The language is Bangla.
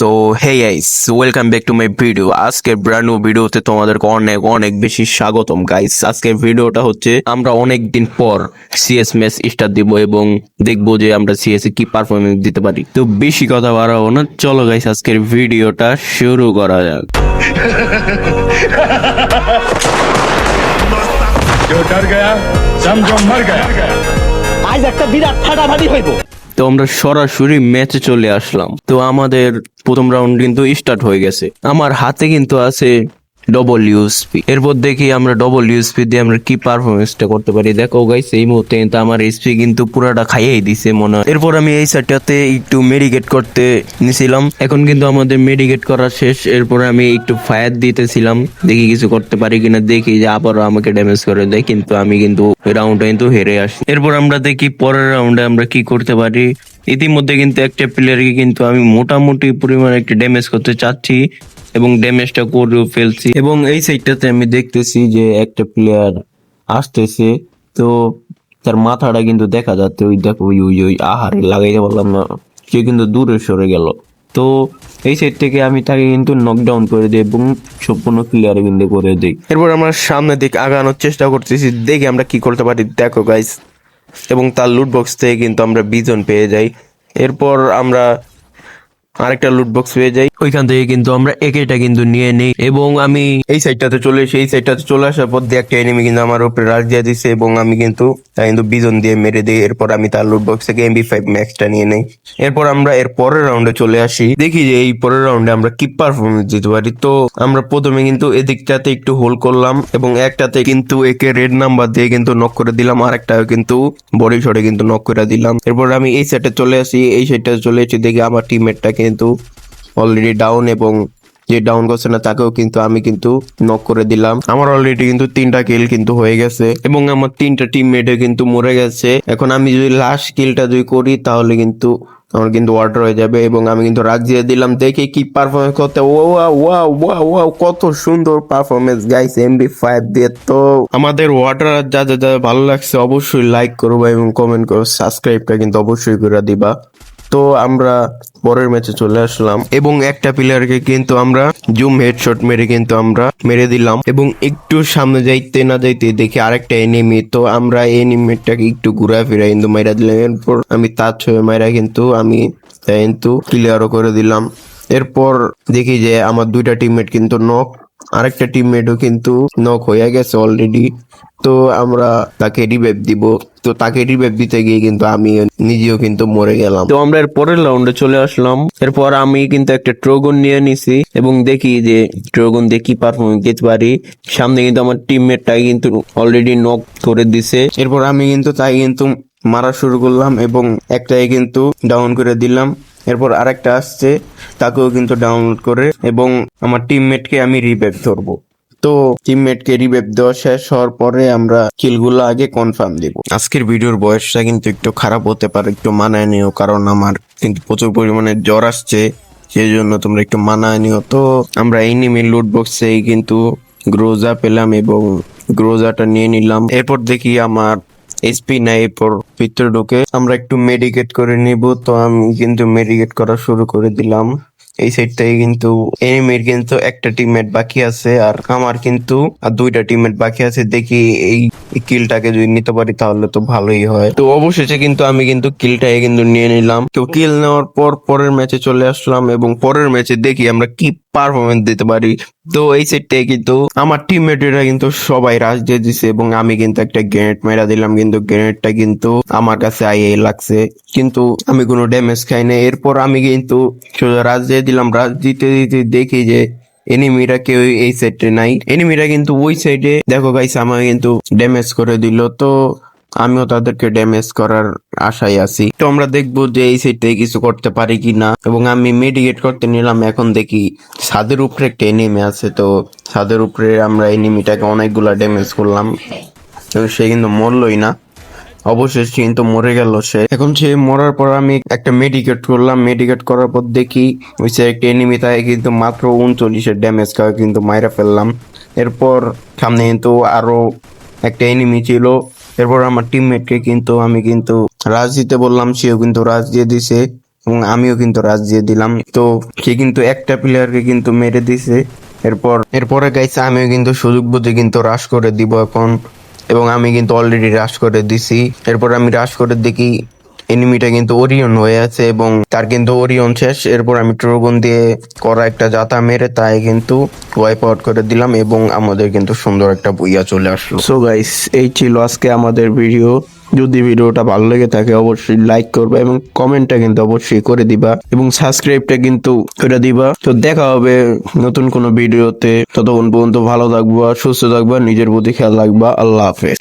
So hey guys, welcome back to my video. আজকের ব্র্যান্ড নিউ ভিডিওতে তোমাদেরকে অনেক অনেক বেশি স্বাগতম গাইস। আজকের ভিডিওটা হচ্ছে আমরা অনেক দিন পর সিএস ম্যাচ স্টার্ট দিব এবং দেখবো যে আমরা সিএস এ কি পারফরমেন্স দিতে পারি। তো বেশি কথা বাড়াবো না, চলো গাইস আজকের ভিডিওটা শুরু করা যাক। जो डर गया समझो मर गया। আজ একটা বিরাট ফাটাফাটি হইব। তো আমরা সরাসরি ম্যাচে চলে আসলাম। তো আমাদের প্রথম রাউন্ড কিন্তু স্টার্ট হয়ে গেছে। আমার হাতে কিন্তু আছে ডবল ইউএসপি। এরপর দেখি আমরা ডবল ইউএসপি দিয়ে আমরা কি পারফরমেন্সটা করতে পারি। দেখো গাইস, এই মুহূর্তে কিন্তু আমার এসপি কিন্তু পুরাটা খাইয়েই দিছে মনে হয়। এরপর আমি এই সাইডটাতে একটু মেডিকেট করতে নিছিলাম। এখন কিন্তু আমাদের মেডিকেট করা শেষ। এরপর আমি একটু ফায়ার দিতেছিলাম, দেখি কিছু করতে পারি কিনা। দেখি যে আবারও আমাকে ড্যামেজ করে দেয়, কিন্তু আমি কিন্তু রাউন্ডটা কিন্তু হেরে আসি। এরপর আমরা দেখি পরের রাউন্ডে আমরা কি করতে পারি। ইতিমধ্যে কিন্তু একটা প্লেয়ারকে কিন্তু আমি মোটামুটি পরিমাণে একটা ড্যামেজ করতে চাচ্ছি এবং ড্যামেজটা করেও ফেলছি। এবং এই সাইডটাতে আমি দেখতেছি যে একটা প্লেয়ার আসতেছে, তো তার মাথাটা কিন্তু দেখা যাচ্ছে। ওই দেখো, ওই ওই ওই আহারে লাগাইতে পারলাম না, সে কিন্তু দূরে সরে গেল। তো এই সাইড থেকে আমি তাকে কিন্তু নকডাউন করে দিই এবং সম্পূর্ণ ক্লিয়ার কিন্তু করে দিই। এরপর আমরা সামনের দিকে আগানোর চেষ্টা করতেছি, দেখি আমরা কি করতে পারি। দেখো গাইস, এবং তার লুট বক্স থেকে কিন্তু আমরা বিজন পেয়ে যাই। এরপর আমরা আরেকটা লুট বক্স পেয়ে যাই, ওইখান থেকে কিন্তু আমরা একেটা কিন্তু নিয়ে নেই। এবং আমি এই সাইডটাতে চলে এসে এই সাইডটাতে চলে আসার পর দিয়ে একটা এনিমি কিন্তু আমার উপরে রাশ দিয়ে দিছে এবং আমি কিন্তু তাই কিন্তু বিজন দিয়ে মেরে দিই। এরপর আমি তার লুট বক্স থেকে MP5 ম্যাক্সটা নিয়ে নেই। এরপর আমরা এর পরের রাউন্ডে চলে আসি, দেখি যে এই পরের রাউন্ডে আমরা কি পারফরমেন্স দিতে পারি। তো আমরা প্রথমে কিন্তু এদিকটাতে একটু হোল্ড করলাম এবং একটাতে কিন্তু একে রেড নাম্বার দিয়ে কিন্তু নক করে দিলাম, আর একটা কিন্তু বডি শটে কিন্তু নক করে দিলাম। এরপর আমি এই সাইডে চলে আসি, এই সাইডটা চলে এসে দেখি আমার টিমমেটটা কিন্তু অলরেডি ডাউন এবং যে ডাউন করছে না তাকেও কিন্তু আমি কিন্তু নক করে দিলাম। আমার অলরেডি কিন্তু 3টা কিল কিন্তু হয়ে গেছে এবং আমার 3টা টিমমেটে কিন্তু মরে গেছে। এখন আমি যদি লাস্ট কিলটা যদি করি তাহলে কিন্তু আমার কিন্তু ওয়াটার হয়ে যাবে এবং আমি কিন্তু রাগ দিয়ে দিলাম। দেখি কি পারফরমেন্স করতে। ওয়াও কত সুন্দর পারফরমেন্স গাইস MP5 দিয়ে। তো আমাদের ওয়াটার যা যা যা ভালো লাগছে অবশ্যই লাইক করবা এবং কমেন্ট করো, সাবস্ক্রাইবটা কিন্তু অবশ্যই করে দিবা। তো আমরা পরের ম্যাচে চলে আসলাম এবং একটা প্লেয়ারকে কিন্তু আমরা জুম হেডশট মেরে কিন্তু আমরা মেরে দিলাম এবং একটু সামনে যাইতে না যাইতে দেখি আরেকটা এনিমি। তো আমরা এনিমিটাকে একটু ঘুরা ফিরা কিন্তু মাইরা দিলাম। এরপর আমি তার ছয় মাইরা কিন্তু আমি কিন্তু ক্লিয়ারও করে দিলাম। এরপর দেখি যে আমার 2টা টিমমেট কিন্তু নক, আরেকটা টিমমেটও কিন্তু নক হয়ে গেছে অলরেডি। তো আমরা তাকে রিভাইভ দিব। তো তাকে রিভাইভ দিতে গিয়ে কিন্তু আমি নিজেও কিন্তু মরে গেলাম। তো আমরা এর পরের রাউন্ডে চলে আসলাম। এরপর আমি কিন্তু একটা ট্রোগন নিয়ে নিছি এবং দেখি যে ট্রোগন দিয়ে কি পারফরমেন্স দিতে পারি। সামনে কিন্তু আমার টিমমেটটাই কিন্তু অলরেডি নক করে দিছে। এরপর আমি কিন্তু তাই কিন্তু মারা শুরু করলাম এবং একটাই কিন্তু ডাউন করে দিলাম। এরপর আরেকটা আসছে, তাকেও কিন্তু ডাউনলোড করে এবং আমার টিমমেটকে আমি রিভাইভ ধরবো। তো টিমমেটকে রিভাইভ দেওয়া শেষ হওয়ার পরে আমরা কিলগুলো আগে কনফার্ম দিব। আজকের ভিডিওর বয়সটা কিন্তু একটু খারাপ হতে পারে, একটু মানায় নিও, কারণ আমার কিন্তু প্রচুর পরিমাণে জ্বর আসছে, সেই জন্য তোমরা একটু মানায় নিও। তো আমরা এনিমি লুট বক্সে কিন্তু গ্রোজা পেলাম এবং গ্রোজাটা নিয়ে নিলাম। এরপর দেখি আমার এসপি নাই, এরপর ভিতরে ঢুকে আমরা একটু মেডিকেট করে নিব। তো আমি কিন্তু মেডিকেট করা শুরু করে দিলাম। এই সাইডটাই কিন্তু এনিমির কিন্তু একটা টিমমেট বাকি আছে আর আমার কিন্তু আর 2টা টিমমেট বাকি আছে। দেখি এই কিলটাকে যদি নিতে পারি তাহলে তো ভালোই হয়। তো অবশেষে কিন্তু আমি কিন্তু কিলটাকে কিন্তু নিয়ে নিলাম। তো কিল নেওয়ার পর পরের ম্যাচে চলে আসলাম এবং পরের ম্যাচে দেখি আমরা কি পারফরমেন্স দিতে পারি। তো এই সেটটাই কিন্তু আমার টিমমেটেরা কিন্তু সবাই রাশ দিয়ে দিছে এবং আমি কিন্তু একটা গ্রেনেড মেরা দিলাম, কিন্তু গ্রেনেডটা কিন্তু আমার কাছে আইয়ে লাগছে, কিন্তু আমি কোনো ড্যামেজ খাই না। এরপর আমি কিন্তু সোজা রাশ দিয়ে দিলাম। রাশ দিতে দিতে দেখি যে এনিমিরা কেউ এই সাইডে নাই, এনিমিরা কিন্তু ওই সাইডে। দেখো গাইস, আমাকে কিন্তু ড্যামেজ করে দিল। তো আমিও তাদেরকে ড্যামেজ করার আশায় আছি। তো আমরা দেখবো যে এই সাইড থেকে কিছু করতে পারি কিনা এবং আমি মেডিকেট করতে নিলাম। এখন দেখি ছাদের উপরে একটা এনিমি আছে। তো ছাদের উপরে আমরা এনিমিটাকে অনেকগুলা ড্যামেজ করলাম এবং সে কিন্তু মরলই না, অবশেষে কিন্তু মরে গেল সে। এখন সে মরার পর আমি একটা মেডিকেট করলাম। মেডিকেট করার পর দেখি ওই সে একটা এনিমি, তাই কিন্তু মাত্র 39-এর ড্যামেজ খাওয়া কিন্তু মাইরা ফেললাম। এরপর সামনে কিন্তু আরো একটা এনিমি ছিল। এরপর আমার টিমমেটকে কিন্তু আমি কিন্তু রাজ দিতে বললাম, সেও কিন্তু রাজ দিয়ে দিছে এবং আমিও কিন্তু রাশ দিয়ে দিলাম। তো সে কিন্তু একটা প্লেয়ারকে কিন্তু মেরে দিছে। এরপরে গাইছে আমিও কিন্তু সুযোগ বুঝে কিন্তু রাশ করে দিব এখন, এবং আমি কিন্তু অলরেডি রাশ করে দিছি। এরপর আমি রাশ করে দেখি এনিমিটা কিন্তু ওরিয়ন হয়ে আছে এবং তার কিন্তু ওরিয়ন শেষ। এরপর আমি ট্রোগন দিয়ে করা একটা জাতা মেরে তাই কিন্তু ওয়াইপ আউট করে দিলাম এবং আমাদের কিন্তু সুন্দর একটা বুইয়া চলে আসলো। সো গাইস, এই ছিল আজকে আমাদের ভিডিও। যদি ভিডিওটা ভালো লেগে থাকে অবশ্যই লাইক করবে এবং কমেন্টটা কিন্তু অবশ্যই করে দিবা এবং সাবস্ক্রাইবটা কিন্তু করে দিবা। তো দেখা হবে নতুন কোনো ভিডিওতে। ততক্ষণ পর্যন্ত ভালো থাকবা, সুস্থ থাকবা, নিজের প্রতি খেয়াল রাখবা। আল্লাহ হাফেজ।